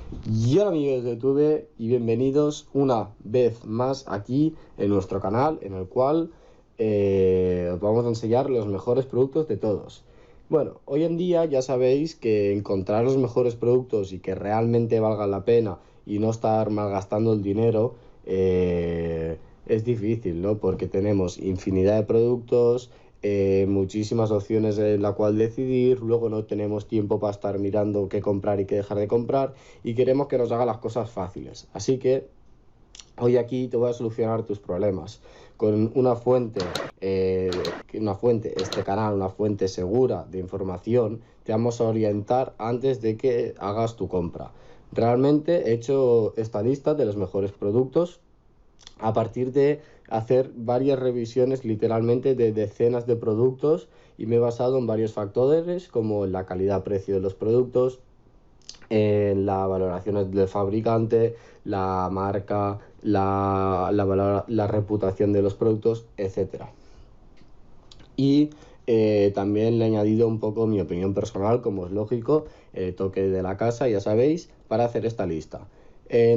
Y hola amigos de YouTube y bienvenidos una vez más aquí en nuestro canal en el cual os vamos a enseñar los mejores productos de todos. Bueno, hoy en día ya sabéis que encontrar los mejores productos y que realmente valgan la pena y no estar malgastando el dinero es difícil, ¿no? Porque tenemos infinidad de productos, muchísimas opciones en la cual decidir, luego no tenemos tiempo para estar mirando qué comprar y qué dejar de comprar y queremos que nos haga las cosas fáciles. Así que hoy aquí te voy a solucionar tus problemas con una fuente, este canal, una fuente segura de información. Te vamos a orientar antes de que hagas tu compra. Realmente he hecho esta lista de los mejores productos a partir de hacer varias revisiones literalmente de decenas de productos y me he basado en varios factores como la calidad-precio de los productos, en las valoraciones del fabricante, la marca, la reputación de los productos, etcétera. Y también le he añadido un poco mi opinión personal, como es lógico, el toque de la casa, ya sabéis, para hacer esta lista.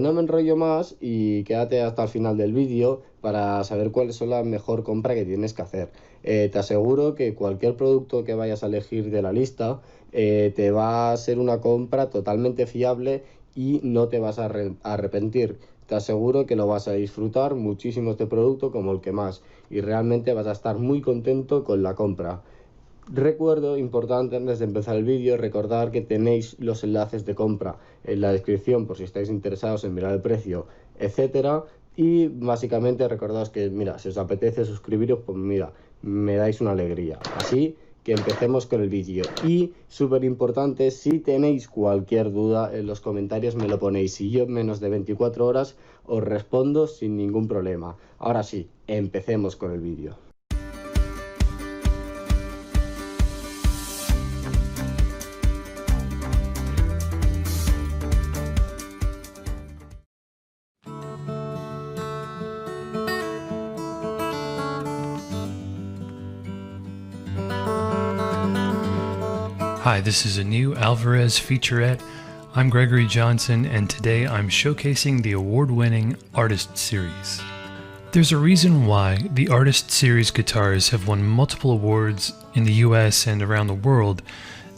No me enrollo más y quédate hasta el final del vídeo para saber cuáles son la mejor compra que tienes que hacer. Te aseguro que cualquier producto que vayas a elegir de la lista te va a ser una compra totalmente fiable y no te vas a arrepentir. Te aseguro que lo vas a disfrutar muchísimo este producto como el que más y realmente vas a estar muy contento con la compra. Recuerdo, importante antes de empezar el vídeo, recordar que tenéis los enlaces de compra en la descripción por si estáis interesados en mirar el precio, etcétera. Y básicamente recordaos que, mira, si os apetece suscribiros, pues mira, me dais una alegría. Así que empecemos con el vídeo. Y súper importante, si tenéis cualquier duda en los comentarios me lo ponéis y yo en menos de 24 horas os respondo sin ningún problema. Ahora sí, empecemos con el vídeo. Hi, this is a new Alvarez featurette. I'm Gregory Johnson, and today I'm showcasing the award-winning Artist Series. There's a reason why the Artist Series guitars have won multiple awards in the US and around the world,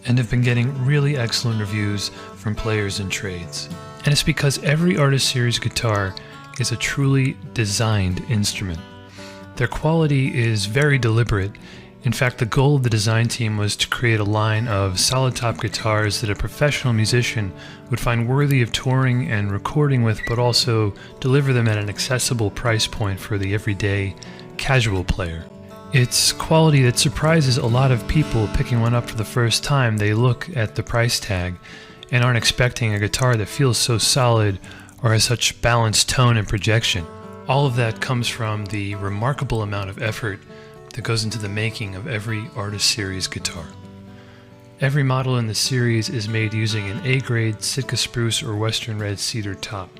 and have been getting really excellent reviews from players and trades. And it's because every Artist Series guitar is a truly designed instrument. Their quality is very deliberate. In fact, the goal of the design team was to create a line of solid top guitars that a professional musician would find worthy of touring and recording with, but also deliver them at an accessible price point for the everyday, casual player. It's quality that surprises a lot of people picking one up for the first time. They look at the price tag and aren't expecting a guitar that feels so solid or has such balanced tone and projection. All of that comes from the remarkable amount of effort that goes into the making of every Artist Series guitar. Every model in the series is made using an A-grade Sitka spruce or Western red cedar top.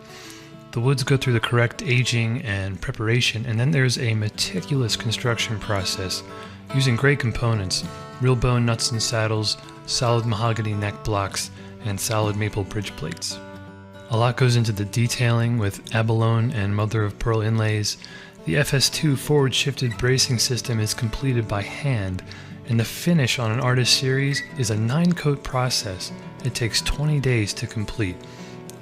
The woods go through the correct aging and preparation, and then there's a meticulous construction process using great components: real bone nuts and saddles, solid mahogany neck blocks, and solid maple bridge plates. A lot goes into the detailing with abalone and mother-of-pearl inlays. The FS2 forward-shifted bracing system is completed by hand, and the finish on an Artist Series is a 9-coat process. It takes 20 days to complete.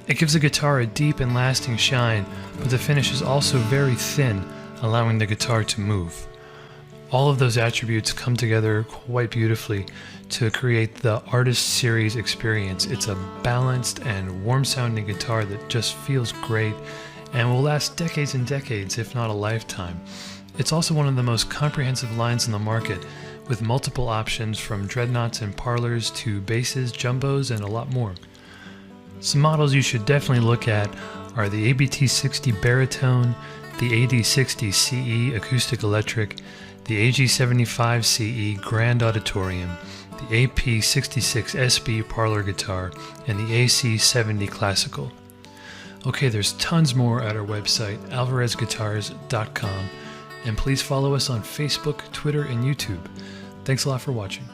It gives the guitar a deep and lasting shine, but the finish is also very thin, allowing the guitar to move. All of those attributes come together quite beautifully to create the Artist Series experience. It's a balanced and warm-sounding guitar that just feels great and will last decades and decades, if not a lifetime. It's also one of the most comprehensive lines in the market, with multiple options from dreadnoughts and parlors to basses, jumbos, and a lot more. Some models you should definitely look at are the ABT60 Baritone, the AD60 CE Acoustic Electric, the AG75 CE Grand Auditorium, the AP66 SB Parlor Guitar, and the AC70 Classical. Okay, there's tons more at our website, alvarezguitars.com, and please follow us on Facebook, Twitter, and YouTube. Thanks a lot for watching.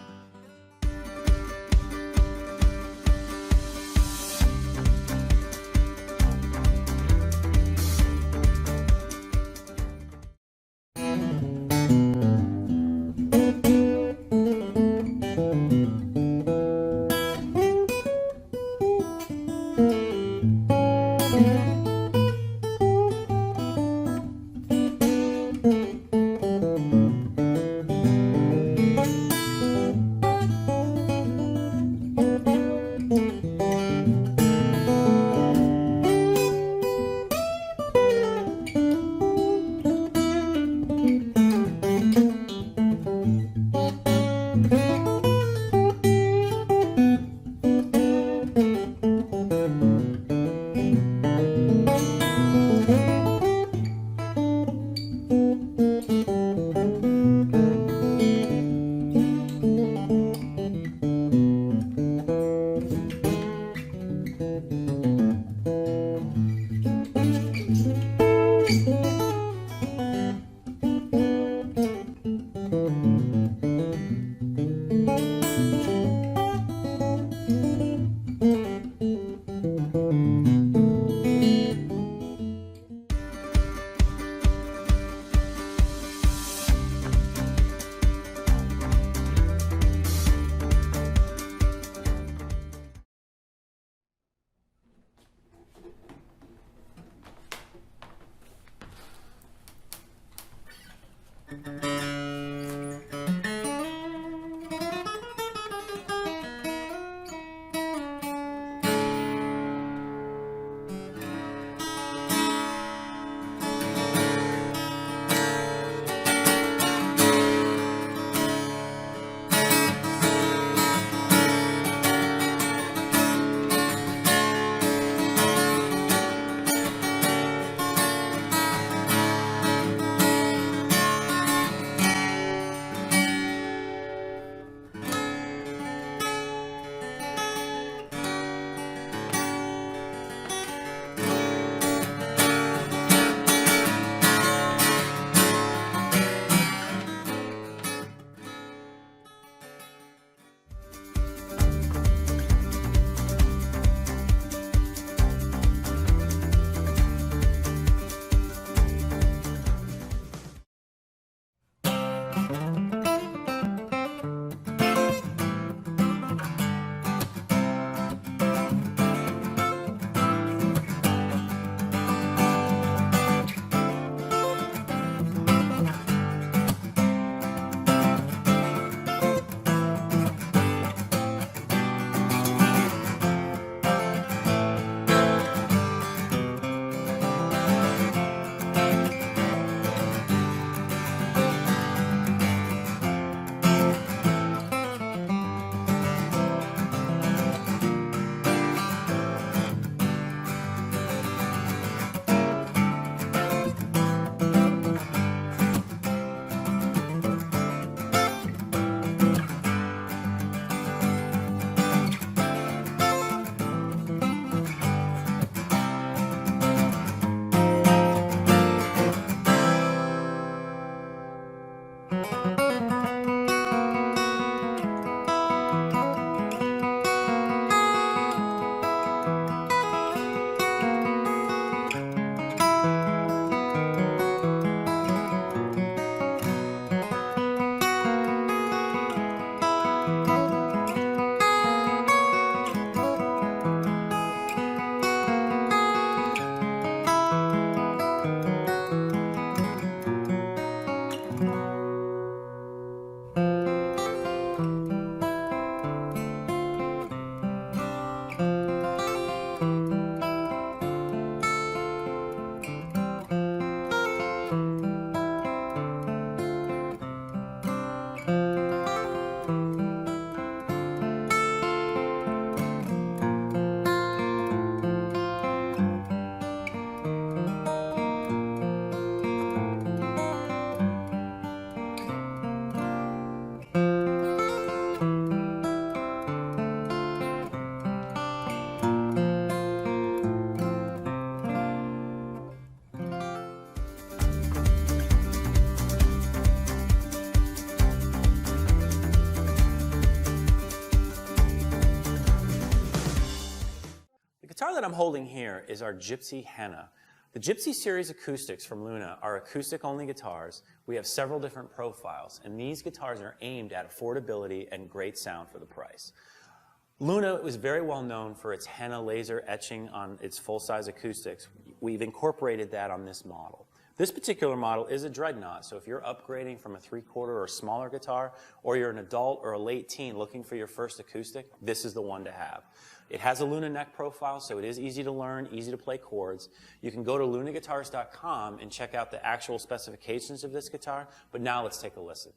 guitar that I'm holding here is our Gypsy Henna. The Gypsy series acoustics from Luna are acoustic-only guitars. We have several different profiles, and these guitars are aimed at affordability and great sound for the price. Luna was very well known for its henna laser etching on its full-size acoustics. We've incorporated that on this model. This particular model is a dreadnought, so if you're upgrading from a 3/4 or smaller guitar, or you're an adult or a late teen looking for your first acoustic, this is the one to have. It has a Luna neck profile, so it is easy to learn, easy to play chords. You can go to lunaguitars.com and check out the actual specifications of this guitar, but now let's take a listen.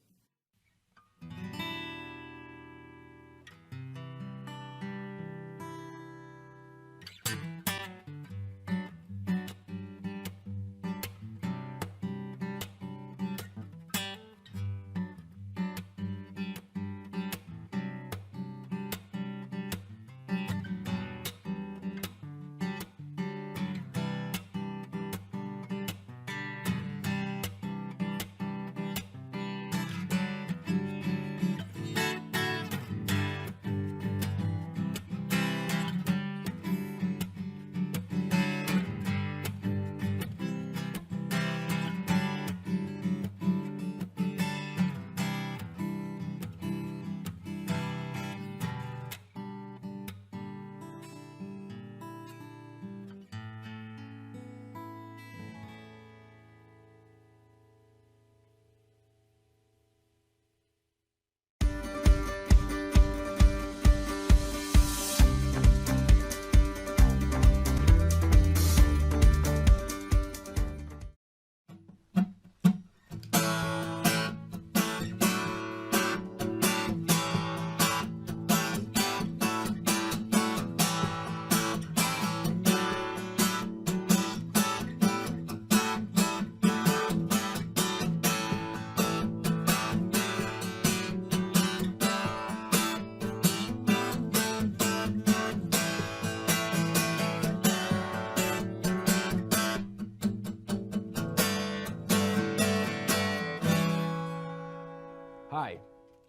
Hi,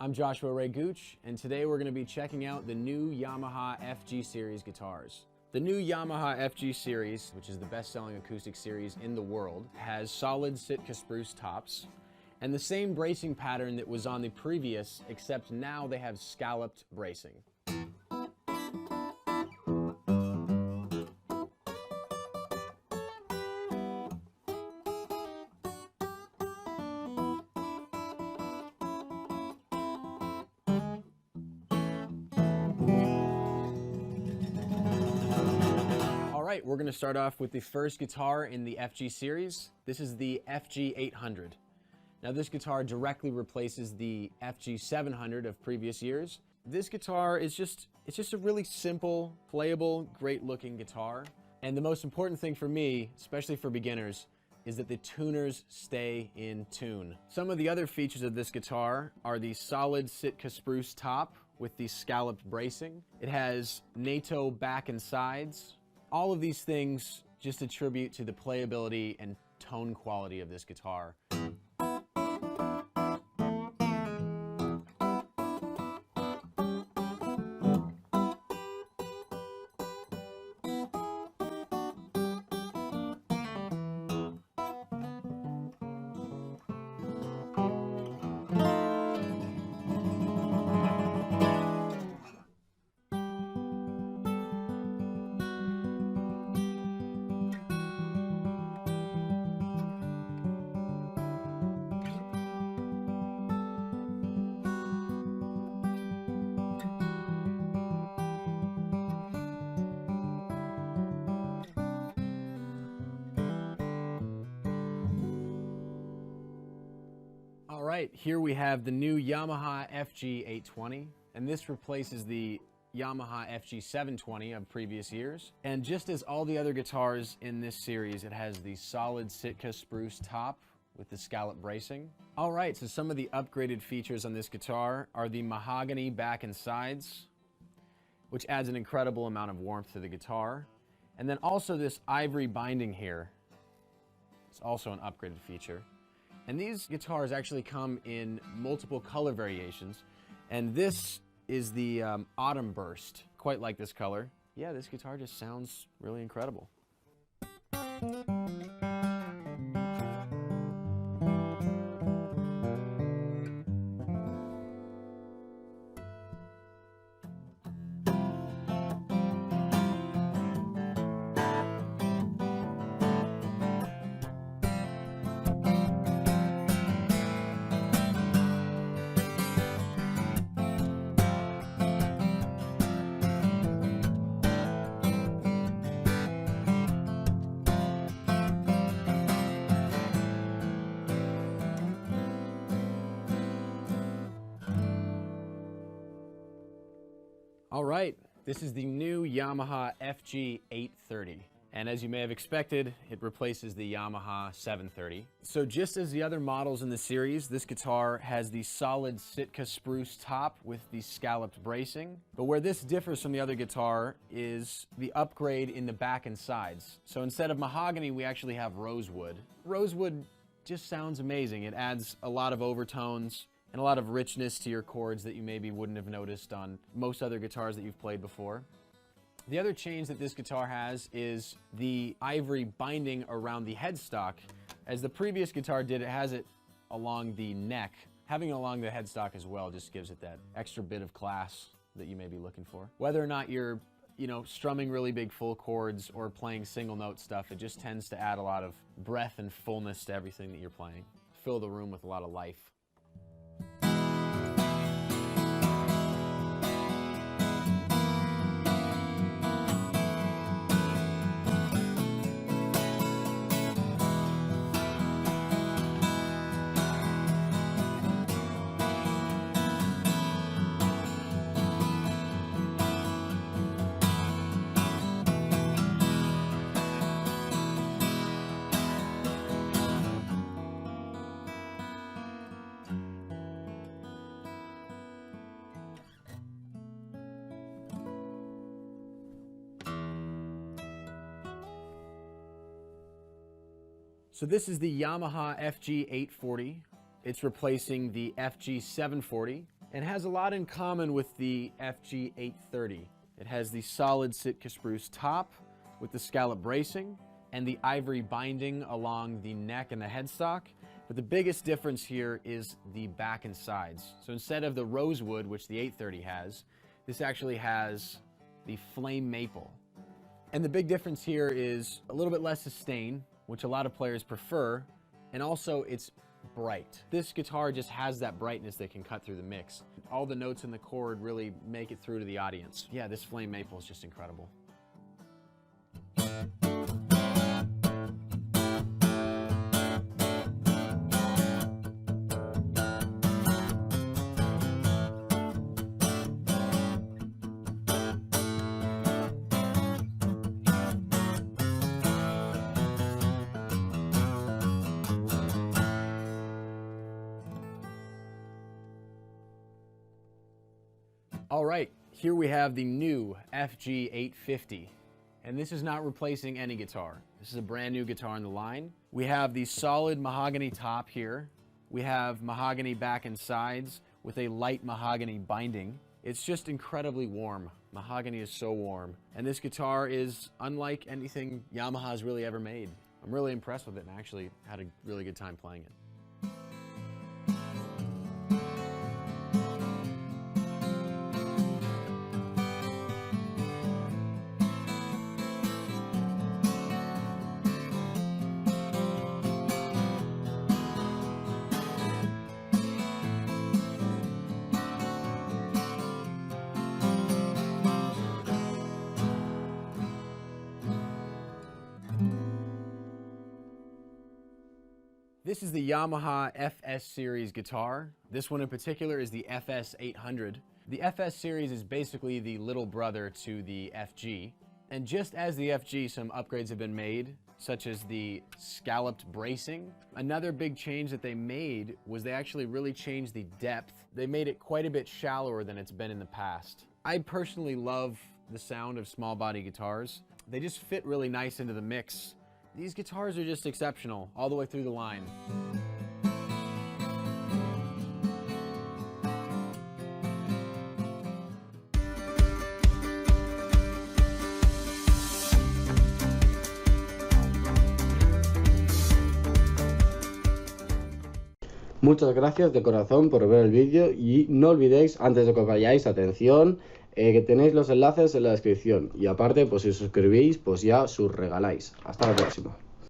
I'm Joshua Ray Gooch, and today we're going to be checking out the new Yamaha FG Series guitars. The new Yamaha FG Series, which is the best-selling acoustic series in the world, has solid Sitka spruce tops, and the same bracing pattern that was on the previous, except now they have scalloped bracing. Alright, we're going to start off with the first guitar in the FG series. This is the FG800. Now this guitar directly replaces the FG700 of previous years. This guitar is just a really simple, playable, great looking guitar. And the most important thing for me, especially for beginners, is that the tuners stay in tune. Some of the other features of this guitar are the solid Sitka spruce top with the scalloped bracing. It has NATO back and sides. All of these things just attribute to the playability and tone quality of this guitar. Alright, here we have the new Yamaha FG820, and this replaces the Yamaha FG720 of previous years. And just as all the other guitars in this series, it has the solid Sitka spruce top with the scallop bracing. Alright, so some of the upgraded features on this guitar are the mahogany back and sides, which adds an incredible amount of warmth to the guitar. And then also this ivory binding here. It's also an upgraded feature. And these guitars actually come in multiple color variations. And this is the Autumn Burst. Quite like this color. Yeah, this guitar just sounds really incredible. All right, this is the new Yamaha FG830. And as you may have expected, it replaces the Yamaha 730. So just as the other models in the series, this guitar has the solid Sitka spruce top with the scalloped bracing. But where this differs from the other guitar is the upgrade in the back and sides. So instead of mahogany, we actually have rosewood. Rosewood just sounds amazing. It adds a lot of overtones and a lot of richness to your chords that you maybe wouldn't have noticed on most other guitars that you've played before. The other change that this guitar has is the ivory binding around the headstock. As the previous guitar did, it has it along the neck. Having it along the headstock as well just gives it that extra bit of class that you may be looking for. Whether or not you're, strumming really big full chords or playing single note stuff, it just tends to add a lot of breath and fullness to everything that you're playing. Fill the room with a lot of life. So this is the Yamaha FG840. It's replacing the FG740 and has a lot in common with the FG830. It has the solid Sitka spruce top with the scallop bracing and the ivory binding along the neck and the headstock. But the biggest difference here is the back and sides. So instead of the rosewood, which the 830 has, this actually has the flame maple. And the big difference here is a little bit less sustain, which a lot of players prefer, and also it's bright. This guitar just has that brightness that can cut through the mix. All the notes in the chord really make it through to the audience. Yeah, this flame maple is just incredible. All right, here we have the new FG850, and this is not replacing any guitar. This is a brand new guitar in the line. We have the solid mahogany top here. We have mahogany back and sides with a light mahogany binding. It's just incredibly warm. Mahogany is so warm. And this guitar is unlike anything Yamaha's really ever made. I'm really impressed with it and actually had a really good time playing it. This is the Yamaha FS series guitar. This one in particular is the FS800. The FS series is basically the little brother to the FG. And just as the FG, some upgrades have been made, such as the scalloped bracing. Another big change that they made was they actually really changed the depth. They made it quite a bit shallower than it's been in the past. I personally love the sound of small body guitars. They just fit really nice into the mix. These guitars are just exceptional all the way through the line. Muchas gracias de corazón por ver el vídeo y no olvidéis, antes de que os vayáis, atención, que tenéis los enlaces en la descripción y aparte, pues si os suscribís, pues ya os regaláis. Hasta la próxima.